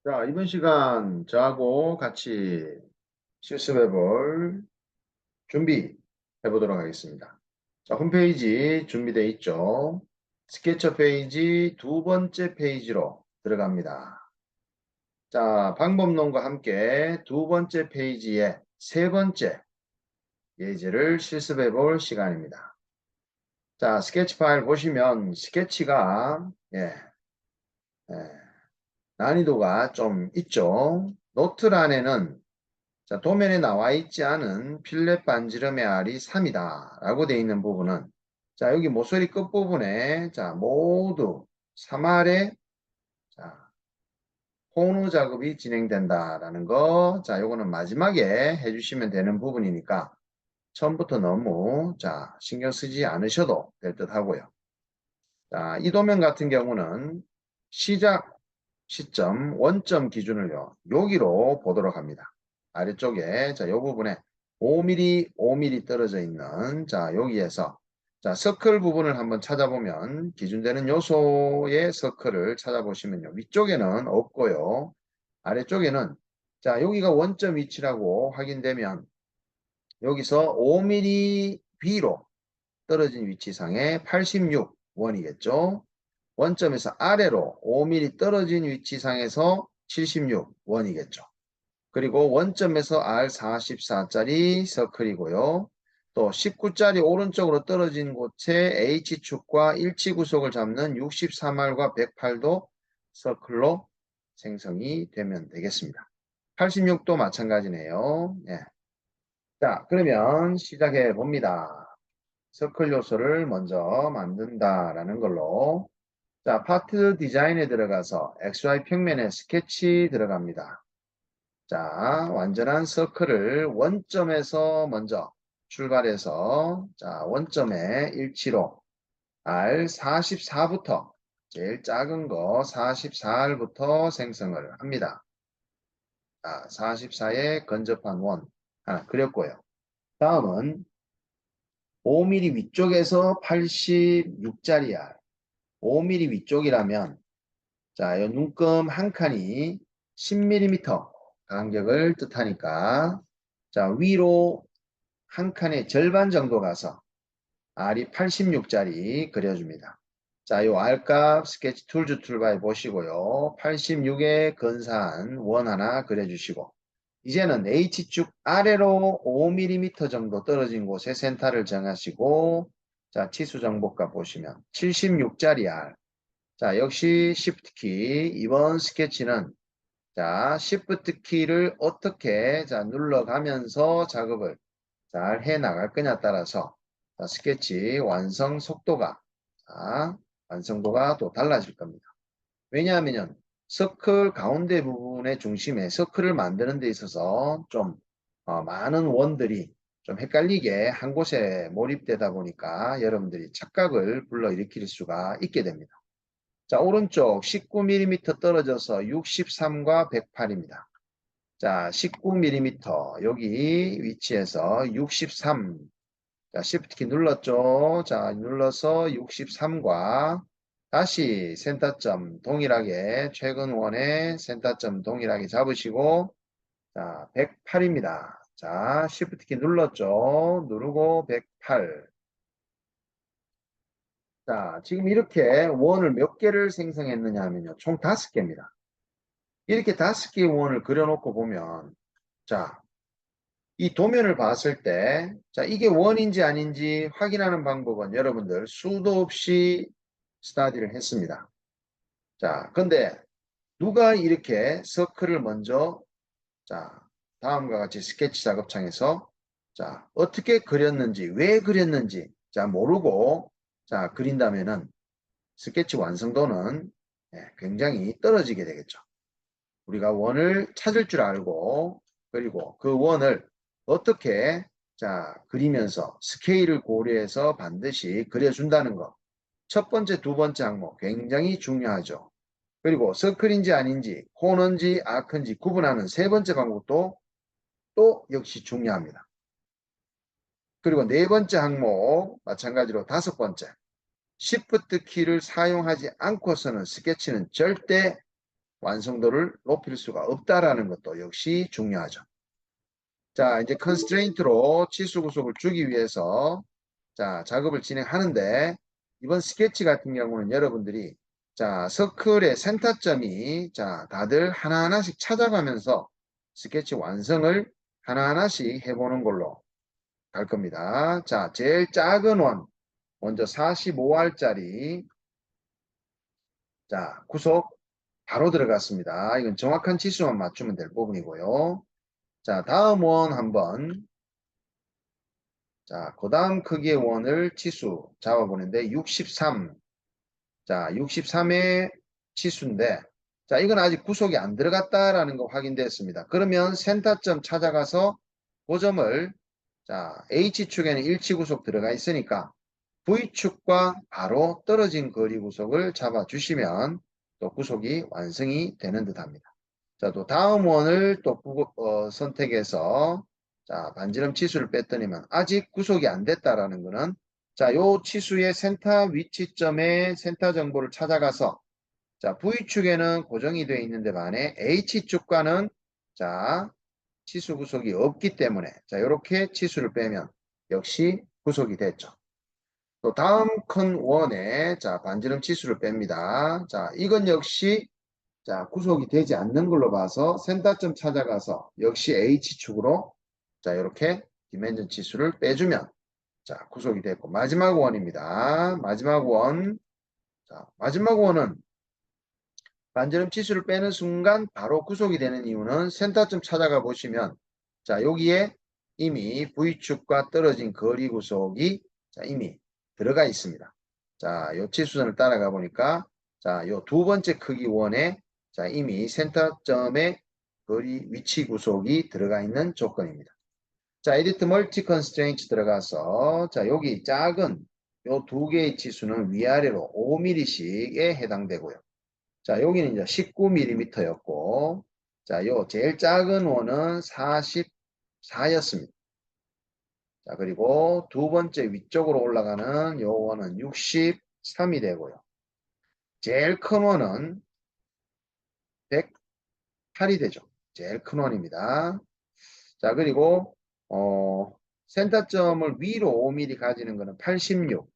자, 이번 시간 저하고 같이 실습해 볼 준비 해보도록 하겠습니다. 자, 홈페이지 준비되어 있죠? 스케쳐 페이지 두 번째 페이지로 들어갑니다. 자, 방법론과 함께 두 번째 페이지의 세 번째 예제를 실습해 볼 시간입니다. 자, 스케치 파일 보시면 스케치가 예, 난이도가 좀 있죠? 노트란에는 자, 도면에 나와 있지 않은 필렛 반지름의 R이 3이다 라고 되어 있는 부분은 자, 여기 모서리 끝부분에 자, 모두 3R의 자, 호노 작업이 진행된다라는 거. 자, 요거는 마지막에 해주시면 되는 부분이니까 처음부터 너무 자, 신경 쓰지 않으셔도 될 듯 하고요. 자, 이 도면 같은 경우는 시작 시점, 원점 기준을요, 여기로 보도록 합니다. 아래쪽에, 자, 요 부분에 5mm, 5mm 떨어져 있는, 자, 여기에서, 자, 서클 부분을 한번 찾아보면, 기준되는 요소의 서클을 찾아보시면요, 위쪽에는 없고요, 아래쪽에는, 자, 여기가 원점 위치라고 확인되면, 여기서 5mm 위로 떨어진 위치상에 86원이겠죠. 원점에서 아래로 5mm 떨어진 위치상에서 76원이겠죠. 그리고 원점에서 R44짜리 서클이고요. 또 19짜리 오른쪽으로 떨어진 곳에 H축과 일치구속을 잡는 64말과 108도 서클로 생성이 되면 되겠습니다. 86도 마찬가지네요. 예. 자, 그러면 시작해 봅니다. 서클 요소를 먼저 만든다라는 걸로 자, 파트 디자인에 들어가서 XY 평면에 스케치 들어갑니다. 자, 완전한 서클을 원점에서 먼저 출발해서 자, 원점의 일치로 R44부터 제일 작은 거 44R부터 생성을 합니다. 자, 44에 근접한 원 하나 그렸고요. 다음은 5mm 위쪽에서 86짜리 R 5mm 위쪽이라면 자, 이 눈금 한 칸이 10mm 간격을 뜻하니까 자, 위로 한 칸의 절반 정도 가서 R이 86짜리 그려줍니다. 자, 요 R값 스케치 툴즈 툴바에 보시고요. 86에 근사한 원 하나 그려주시고 이제는 H축 아래로 5mm 정도 떨어진 곳에 센터를 정하시고 자, 치수 정보값 보시면 76짜리 R 자, 역시 Shift 키. 이번 스케치는 자, Shift 키를 어떻게 자, 눌러가면서 작업을 잘 해 나갈 거냐 따라서 자, 스케치 완성 속도가 자, 완성도가 또 달라질 겁니다. 왜냐하면 서클 가운데 부분의 중심에 서클을 만드는 데 있어서 좀 많은 원들이 좀 헷갈리게 한 곳에 몰입되다 보니까 여러분들이 착각을 불러일으킬 수가 있게 됩니다. 자, 오른쪽 19mm 떨어져서 63과 108입니다. 자, 19mm 여기 위치에서 63. 자, Shift 키 눌렀죠? 자, 눌러서 63과 다시 센터점 동일하게 최근 원의 센터점 동일하게 잡으시고 자, 108입니다. 자, Shift 키 눌렀죠? 누르고 108. 자, 지금 이렇게 원을 몇 개를 생성했느냐 하면요. 총 5개입니다. 이렇게 5개의 원을 그려놓고 보면 자, 이 도면을 봤을 때 자, 이게 원인지 아닌지 확인하는 방법은 여러분들 수도 없이 스타디를 했습니다. 자, 근데 누가 이렇게 서클을 먼저 자, 다음과 같이 스케치 작업창에서 자, 어떻게 그렸는지, 왜 그렸는지 자, 모르고 자, 그린다면은 스케치 완성도는 굉장히 떨어지게 되겠죠. 우리가 원을 찾을 줄 알고 그리고 그 원을 어떻게 자 그리면서 스케일을 고려해서 반드시 그려준다는 것. 첫 번째, 두 번째 항목 굉장히 중요하죠. 그리고 서클인지 아닌지, 코너인지 아크인지 구분하는 세 번째 방법도 또 역시 중요합니다. 그리고 네 번째 항목 마찬가지로 다섯 번째, Shift 키를 사용하지 않고서는 스케치는 절대 완성도를 높일 수가 없다라는 것도 역시 중요하죠. 자, 이제 컨스트레인트로 치수 구속을 주기 위해서 자, 작업을 진행하는데 이번 스케치 같은 경우는 여러분들이 자, 서클의 센터점이 자, 다들 하나하나씩 찾아가면서 스케치 완성을 하나하나씩 해보는 걸로 갈 겁니다. 자, 제일 작은 원 먼저 45알짜리 자, 구속 바로 들어갔습니다. 이건 정확한 치수만 맞추면 될 부분이고요. 자, 다음 원 한번 자, 그 다음 크기의 원을 치수 잡아보는데 63. 자, 63의 치수인데 자, 이건 아직 구속이 안 들어갔다라는 거 확인됐습니다. 그러면 센터점 찾아가서 그 점을 자, H축에는 일치 구속 들어가 있으니까 V축과 바로 떨어진 거리 구속을 잡아주시면 또 구속이 완성이 되는 듯 합니다. 자, 또 다음 원을 또 선택해서 자, 반지름 치수를 뺐더니만 아직 구속이 안 됐다라는 거는 자, 요 치수의 센터 위치점의 센터 정보를 찾아가서 자, V축에는 고정이 되어 있는데 반해 H축과는 자, 치수 구속이 없기 때문에 자, 이렇게 치수를 빼면 역시 구속이 됐죠. 또 다음 큰 원에 자, 반지름 치수를 뺍니다. 자, 이건 역시 자, 구속이 되지 않는 걸로 봐서 센터점 찾아가서 역시 H축으로 자, 이렇게 디멘전 치수를 빼주면 자, 구속이 됐고 마지막 원입니다. 마지막 원. 자, 마지막 원은 반지름 치수를 빼는 순간 바로 구속이 되는 이유는 센터점 찾아가 보시면 자, 여기에 이미 V축과 떨어진 거리 구속이 자, 이미 들어가 있습니다. 자, 요 치수선을 따라가 보니까 자, 요 두 번째 크기 원에 자, 이미 센터점의 거리 위치 구속이 들어가 있는 조건입니다. 자, 에디트 멀티 컨스트레인트 들어가서 자, 여기 작은 요 두 개의 치수는 위아래로 5mm씩에 해당되고요. 자, 여기는 이제 19mm였고 자, 요 제일 작은 원은 44였습니다. 자, 그리고 두 번째 위쪽으로 올라가는 요 원은 63이 되고요. 제일 큰 원은 108이 되죠. 제일 큰 원입니다. 자, 그리고 센터점을 위로 5mm 가지는 거는 86.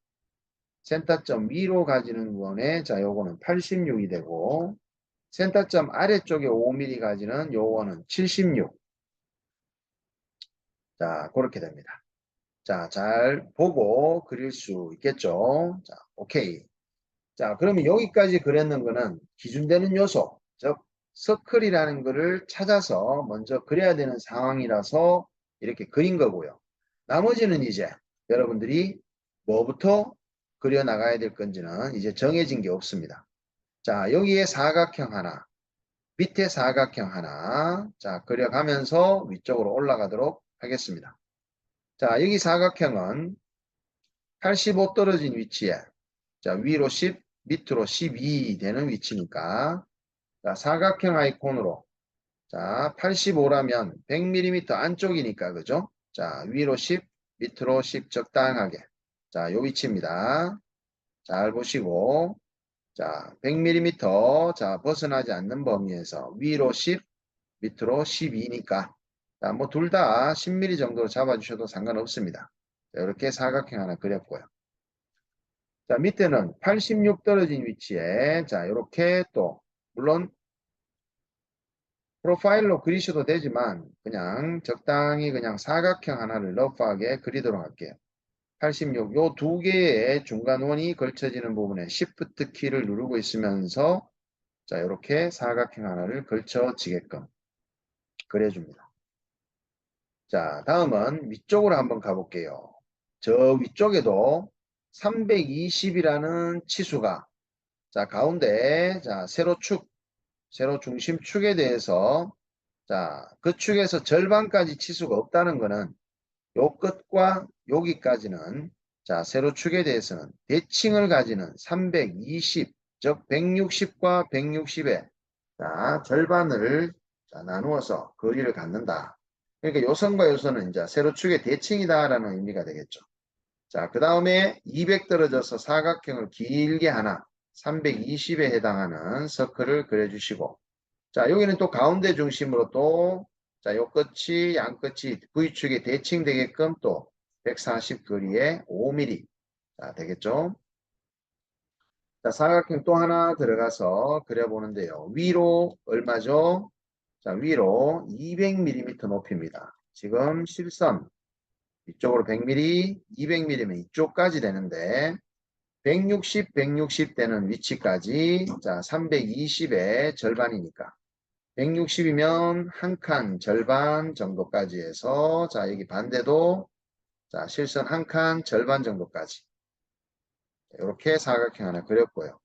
센터점 위로 가지는 원에 자, 요거는 86이 되고 센터점 아래쪽에 5mm 가지는 요거는 76. 자, 그렇게 됩니다. 자, 잘 보고 그릴 수 있겠죠? 자, 오케이. 자, 그러면 여기까지 그렸는 거는 기준되는 요소, 즉 서클이라는 거를 찾아서 먼저 그려야 되는 상황이라서 이렇게 그린 거고요. 나머지는 이제 여러분들이 뭐부터 그려 나가야 될 건지는 이제 정해진 게 없습니다. 자, 여기에 사각형 하나, 밑에 사각형 하나, 자, 그려가면서 위쪽으로 올라가도록 하겠습니다. 자, 여기 사각형은 85 떨어진 위치에 자, 위로 10, 밑으로 12 되는 위치니까 자, 사각형 아이콘으로 자, 85라면 100mm 안쪽이니까 그죠? 자, 위로 10, 밑으로 10 적당하게 자, 요 위치입니다. 잘 보시고 자, 100mm 자, 벗어나지 않는 범위에서 위로 10, 밑으로 12니까 자, 뭐 둘 다 10mm 정도로 잡아주셔도 상관없습니다. 자, 이렇게 사각형 하나 그렸고요. 자, 밑에는 86 떨어진 위치에 자, 이렇게 또 물론 프로파일로 그리셔도 되지만 그냥 적당히 그냥 사각형 하나를 러프하게 그리도록 할게요. 86, 요 두 개의 중간원이 걸쳐지는 부분에 Shift 키를 누르고 있으면서 자, 이렇게 사각형 하나를 걸쳐지게끔 그려줍니다. 자, 다음은 위쪽으로 한번 가볼게요. 저 위쪽에도 320이라는 치수가 자, 가운데 자, 세로 중심 축에 대해서 자, 그 축에서 절반까지 치수가 없다는 것은 요 끝과 여기까지는 자, 세로 축에 대해서는 대칭을 가지는 320, 즉 160과 160의 자, 절반을 자, 나누어서 거리를 갖는다. 그러니까 요선과 요선은 이제 세로축의 대칭이다라는 의미가 되겠죠. 자, 그 다음에 200 떨어져서 사각형을 길게 하나 320에 해당하는 서클을 그려주시고 자, 여기는 또 가운데 중심으로 또, 자, 요 끝이, 양 끝이 V축에 대칭되게끔 또 140 거리에 5mm. 자, 되겠죠? 자, 사각형 또 하나 들어가서 그려보는데요. 위로 얼마죠? 자, 위로 200mm 높이입니다. 지금 실선 이쪽으로 100mm, 200mm면 이쪽까지 되는데 160, 160 되는 위치까지 자, 320의 절반이니까 160이면 한 칸 절반 정도까지 해서 자, 여기 반대도 자, 실선 한 칸 절반 정도까지 이렇게 사각형 하나 그렸고요.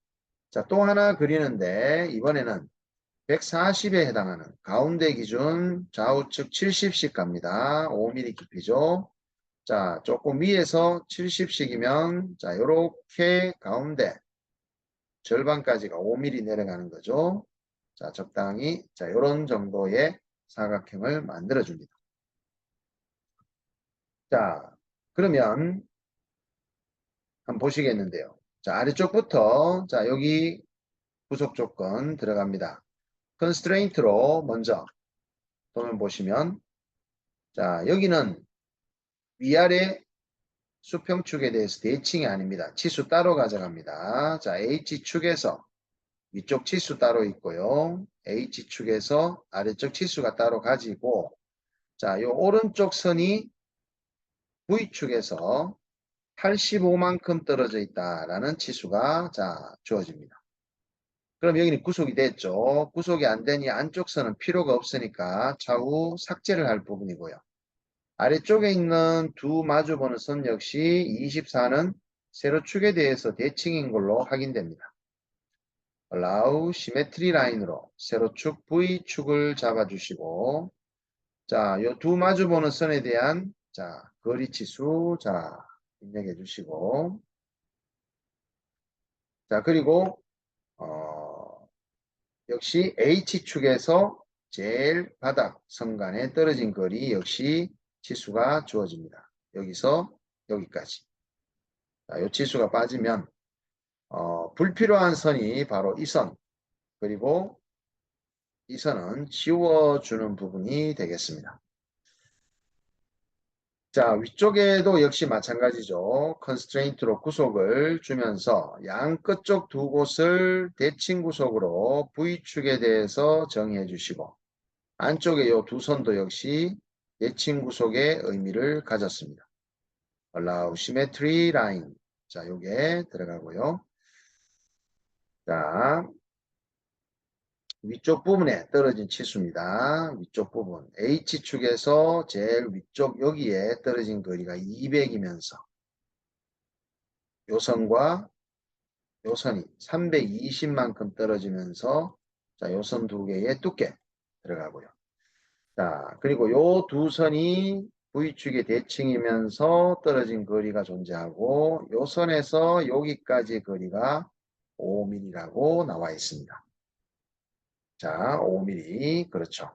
자, 또 하나 그리는데 이번에는 140에 해당하는 가운데 기준 좌우측 70씩 갑니다. 5mm 깊이죠. 자, 조금 위에서 70씩이면 자, 요렇게 가운데 절반까지가 5mm 내려가는 거죠. 자, 적당히 자, 요런 정도의 사각형을 만들어 줍니다. 자, 그러면 한번 보시겠는데요. 자, 아래쪽부터 자, 여기 구속 조건 들어갑니다. constraint로 먼저 도면 보시면 자, 여기는 위아래 수평축에 대해서 대칭이 아닙니다. 치수 따로 가져갑니다. 자, H축에서 위쪽 치수 따로 있고요. H축에서 아래쪽 치수가 따로 가지고 자, 요 오른쪽 선이 V축에서 85만큼 떨어져 있다라는 치수가 자, 주어집니다. 그럼 여기는 구속이 됐죠. 구속이 안 되니 안쪽 선은 필요가 없으니까 차후 삭제를 할 부분이고요. 아래쪽에 있는 두 마주보는 선 역시 24는 세로축에 대해서 대칭인 걸로 확인됩니다. allow symmetry 라인으로 세로축 V축을 잡아주시고 자, 요 두 마주보는 선에 대한 자, 거리치수 자, 입력해 주시고 자, 그리고 역시 H축에서 제일 바닥 선간에 떨어진 거리 역시 치수가 주어집니다. 여기서 여기까지. 자, 이 치수가 빠지면 불필요한 선이 바로 이 선, 그리고 이 선은 지워주는 부분이 되겠습니다. 자, 위쪽에도 역시 마찬가지죠. constraint로 구속을 주면서 양 끝쪽 두 곳을 대칭 구속으로 V축에 대해서 정의해 주시고 안쪽에 이 두 선도 역시 대칭 구속의 의미를 가졌습니다. allow symmetry line. 자, 요게 들어가고요. 자, 위쪽 부분에 떨어진 치수입니다. 위쪽 부분. H축에서 제일 위쪽 여기에 떨어진 거리가 200이면서 요 선과 요 선이 320만큼 떨어지면서 자, 요 선 두 개의 두께 들어가고요. 자, 그리고 요 두 선이 V축의 대칭이면서 떨어진 거리가 존재하고 요 선에서 여기까지 거리가 5mm라고 나와 있습니다. 자, 5mm. 그렇죠.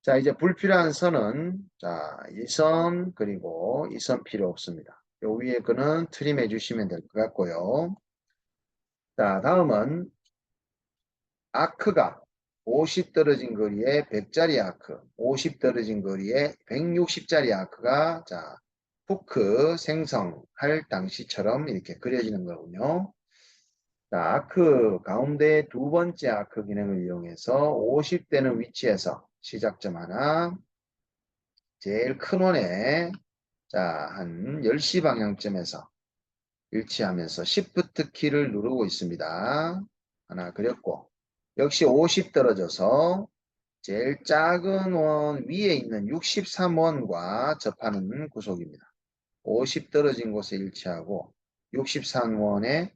자, 이제 불필요한 선은 자, 이 선 그리고 이 선 필요 없습니다. 요 위에 거는 트림해 주시면 될 것 같고요. 자, 다음은 아크가 50 떨어진 거리에 100짜리 아크, 50 떨어진 거리에 160짜리 아크가 자, 후크 생성할 당시처럼 이렇게 그려지는 거군요. 자, 아크 가운데 두 번째 아크 기능을 이용해서 50 되는 위치에서 시작점 하나, 제일 큰 원에 자, 한 10시 방향점에서 일치하면서 Shift 키를 누르고 있습니다. 하나 그렸고 역시 50 떨어져서 제일 작은 원 위에 있는 63원과 접하는 구속입니다. 50 떨어진 곳에 일치하고 63원의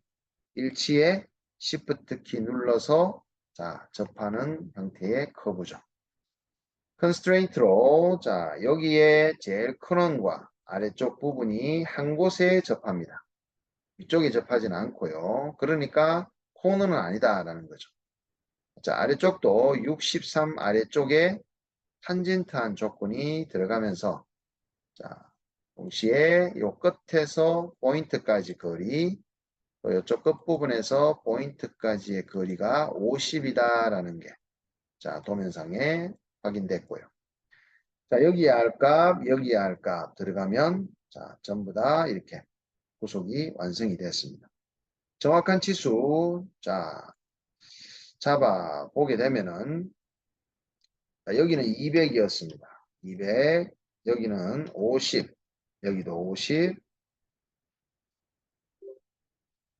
일치에 Shift 키 눌러서 자, 접하는 형태의 커브죠. constraint로 자, 여기에 제일 큰 원과 아래쪽 부분이 한 곳에 접합니다. 위쪽에 접하지는 않고요. 그러니까 코너는 아니다라는 거죠. 자, 아래쪽도 63 아래쪽에 탄젠트한 조건이 들어가면서 자, 동시에 요 끝에서 포인트까지 거리, 또 이쪽 끝부분에서 포인트까지의 거리가 50이다라는 게 자, 도면상에 확인됐고요. 자, 여기에 할 값, 여기에 할 값 들어가면 자, 전부 다 이렇게 구속이 완성이 됐습니다. 정확한 치수 자, 잡아 보게 되면은 자, 여기는 200이었습니다. 200, 여기는 50, 여기도 50,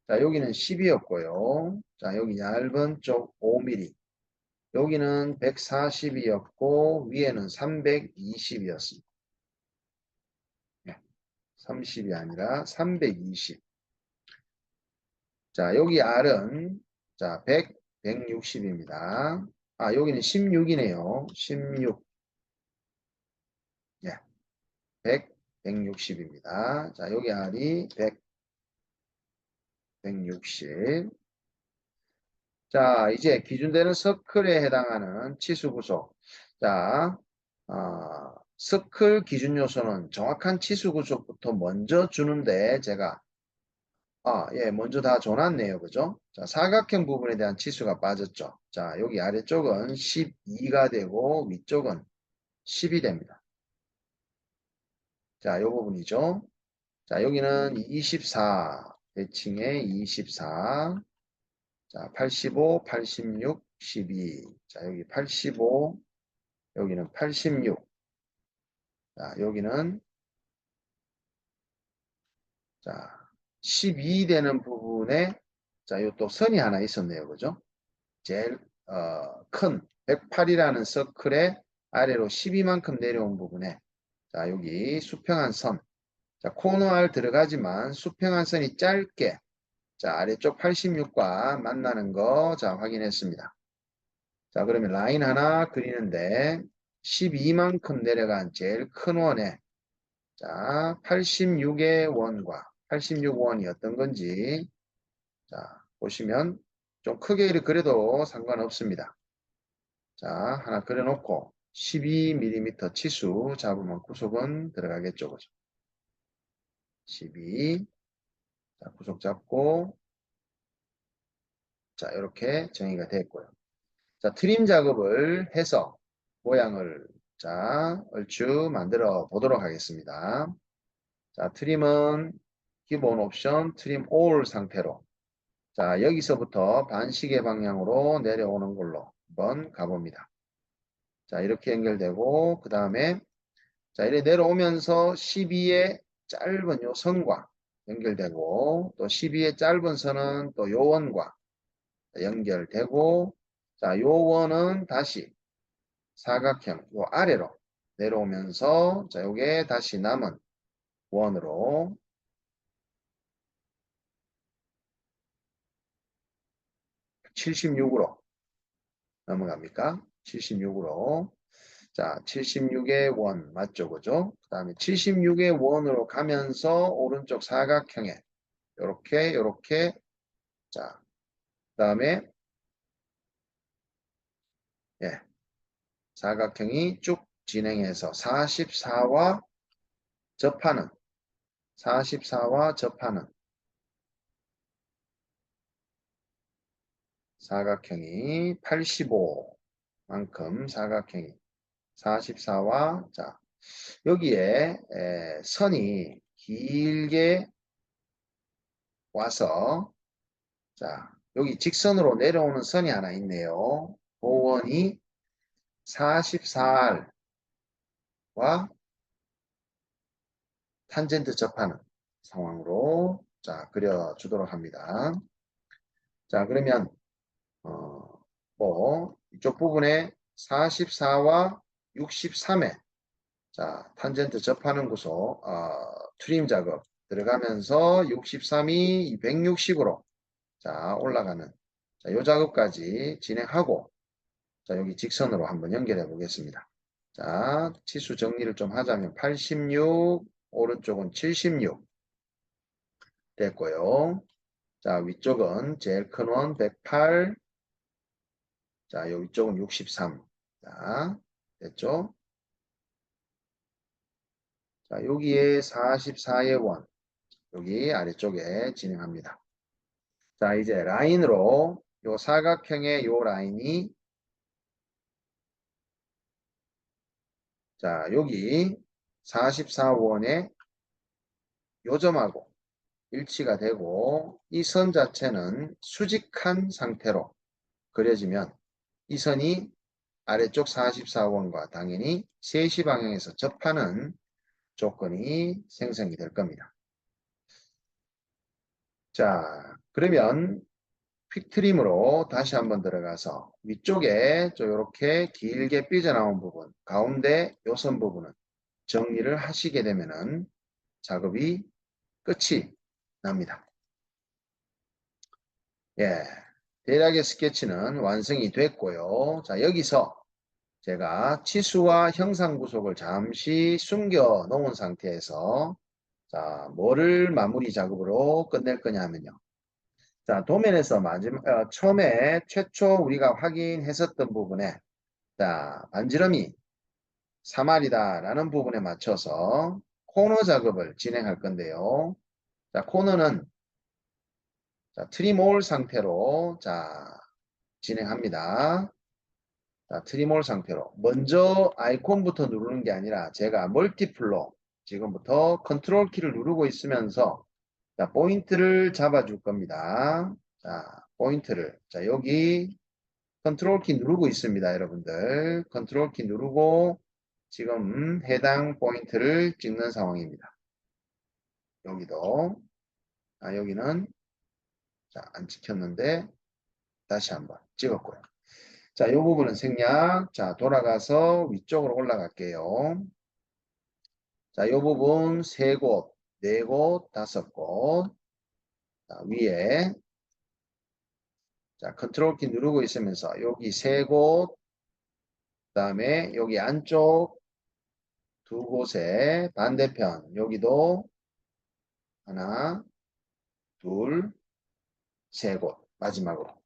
자, 여기는 10이었고요. 자, 여기 얇은 쪽 5mm, 여기는 140이었고 위에는 320이었습니다. 30이 아니라 320. 자, 여기 R은 자, 100, 160입니다. 아, 여기는 16이네요. 16. 예. 100, 160입니다. 자, 여기 R이 100, 160. 자, 이제 기준되는 서클에 해당하는 치수 구속. 자, 서클 기준 요소는 정확한 치수 구속부터 먼저 주는데 제가 예, 먼저 다 줘놨네요. 그죠? 자, 사각형 부분에 대한 치수가 빠졌죠. 자, 여기 아래쪽은 12가 되고 위쪽은 10이 됩니다. 자, 이 부분이죠. 자, 여기는 24, 대칭에 24. 자, 85, 86, 12. 자, 여기 85, 여기는 86. 자, 여기는 자, 12 되는 부분에 자, 요 또 선이 하나 있었네요. 그죠? 제일 큰 108이라는 서클의 아래로 12만큼 내려온 부분에 자, 여기 수평한 선. 자, 코너 알 들어가지만 수평한 선이 짧게 자, 아래쪽 86과 만나는 거 자, 확인했습니다. 자, 그러면 라인 하나 그리는데 12만큼 내려간 제일 큰 원에 자, 86의 원과 86원이 어떤 건지 자, 보시면 좀 크게 그려도 상관없습니다. 자, 하나 그려놓고 12mm 치수 잡으면 구속은 들어가겠죠. 그죠? 12. 자, 구속 잡고 자, 이렇게 정의가 됐고요. 자, 트림 작업을 해서 모양을 자, 얼추 만들어 보도록 하겠습니다. 자, 트림은 기본 옵션 트림 올 상태로 자, 여기서부터 반시계 방향으로 내려오는 걸로 한번 가봅니다. 자, 이렇게 연결되고 그 다음에 자, 이렇게 내려오면서 12의 짧은 요 선과 연결되고 또 12의 짧은 선은 또 요 원과 연결되고 자, 요 원은 다시 사각형 요 아래로 내려오면서 자, 요게 다시 남은 원으로 76으로 넘어갑니까? 76으로 자, 76의 원 맞죠? 그죠? 그 다음에 76의 원으로 가면서 오른쪽 사각형에 요렇게 자, 그 다음에 예, 사각형이 쭉 진행해서 44와 접하는 44와 접하는 사각형이 85만큼 사각형이 44와 자 여기에 선이 길게 와서 자 여기 직선으로 내려오는 선이 하나 있네요. 보원이 44R과 탄젠트 접하는 상황으로 자 그려주도록 합니다. 자 그러면 뭐 이쪽 부분에 44와 63에 자 탄젠트 접하는 구조 트림 작업 들어가면서 63이 160으로 자 올라가는 자, 요 작업까지 진행하고 자 여기 직선으로 한번 연결해 보겠습니다. 자 치수 정리를 좀 하자면 86 오른쪽은 76 됐고요. 자 위쪽은 제일 큰 원 108 자, 요 위쪽은 63. 자, 됐죠? 자, 여기에 44의 원. 여기 아래쪽에 진행합니다. 자, 이제 라인으로 요 사각형의 요 라인이 자, 여기 44원의 요점하고 일치가 되고 이 선 자체는 수직한 상태로 그려지면 이 선이 아래쪽 44원과 당연히 3시 방향에서 접하는 조건이 생성이 될 겁니다. 자, 그러면 퀵트림으로 다시 한번 들어가서 위쪽에 이렇게 길게 삐져나온 부분, 가운데 요선 부분은 정리를 하시게 되면은 작업이 끝이 납니다. 예, 대략의 스케치는 완성이 됐고요. 자, 여기서 제가 치수와 형상 구속을 잠시 숨겨 놓은 상태에서 자, 뭐를 마무리 작업으로 끝낼 거냐 하면요. 자, 도면에서 처음에 최초 우리가 확인했었던 부분에 자, 반지름이 3알이다 라는 부분에 맞춰서 코너 작업을 진행할 건데요. 자, 코너는 자, 트리몰 상태로 자, 진행합니다. 자, 트리몰 상태로 먼저 아이콘부터 누르는 게 아니라 제가 멀티플로 지금부터 컨트롤 키를 누르고 있으면서 자, 포인트를 잡아 줄 겁니다. 자, 포인트를 자, 여기 컨트롤 키 누르고 있습니다, 여러분들. 컨트롤 키 누르고 지금 해당 포인트를 찍는 상황입니다. 여기도 여기는 자, 안 찍혔는데 다시 한번 찍었고요. 자, 이 부분은 생략. 자, 돌아가서 위쪽으로 올라갈게요. 자, 이 부분 3곳, 4곳, 5곳. 자, 위에 자, 컨트롤 키 누르고 있으면서 여기 3곳, 그 다음에 여기 안쪽 2곳에 반대편 여기도 하나, 둘, 3곳 마지막으로.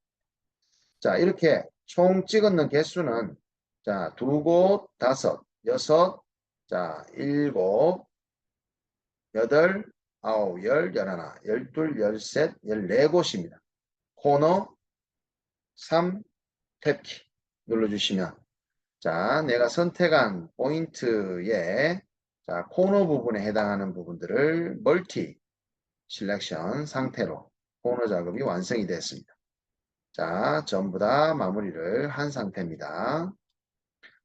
자, 이렇게 총 찍었는 개수는 자, 2곳, 5, 6, 자, 7, 8, 9, 10, 11, 12, 13, 14곳입니다. 코너 3, 탭키 눌러주시면 자, 내가 선택한 포인트의 자, 코너 부분에 해당하는 부분들을 멀티 셀렉션 상태로 코너 작업이 완성이 됐습니다. 자, 전부 다 마무리를 한 상태입니다.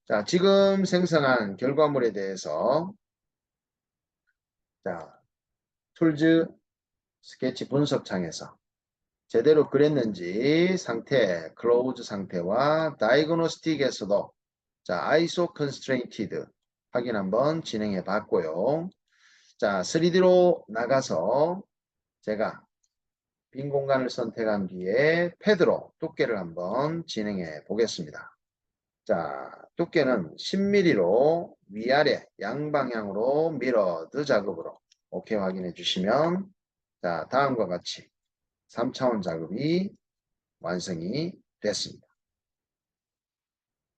자, 지금 생성한 결과물에 대해서 자, 툴즈 스케치 분석창에서 제대로 그렸는지 상태, 클로우즈 상태와 다이그노스틱에서도 자, ISO constrainted 확인 한번 진행해 봤고요. 자, 3D로 나가서 제가 빈 공간을 선택한 뒤에 패드로 두께를 한번 진행해 보겠습니다. 자, 두께는 10mm로 위아래 양방향으로 미러드 작업으로 OK 확인해 주시면 자, 다음과 같이 3차원 작업이 완성이 됐습니다.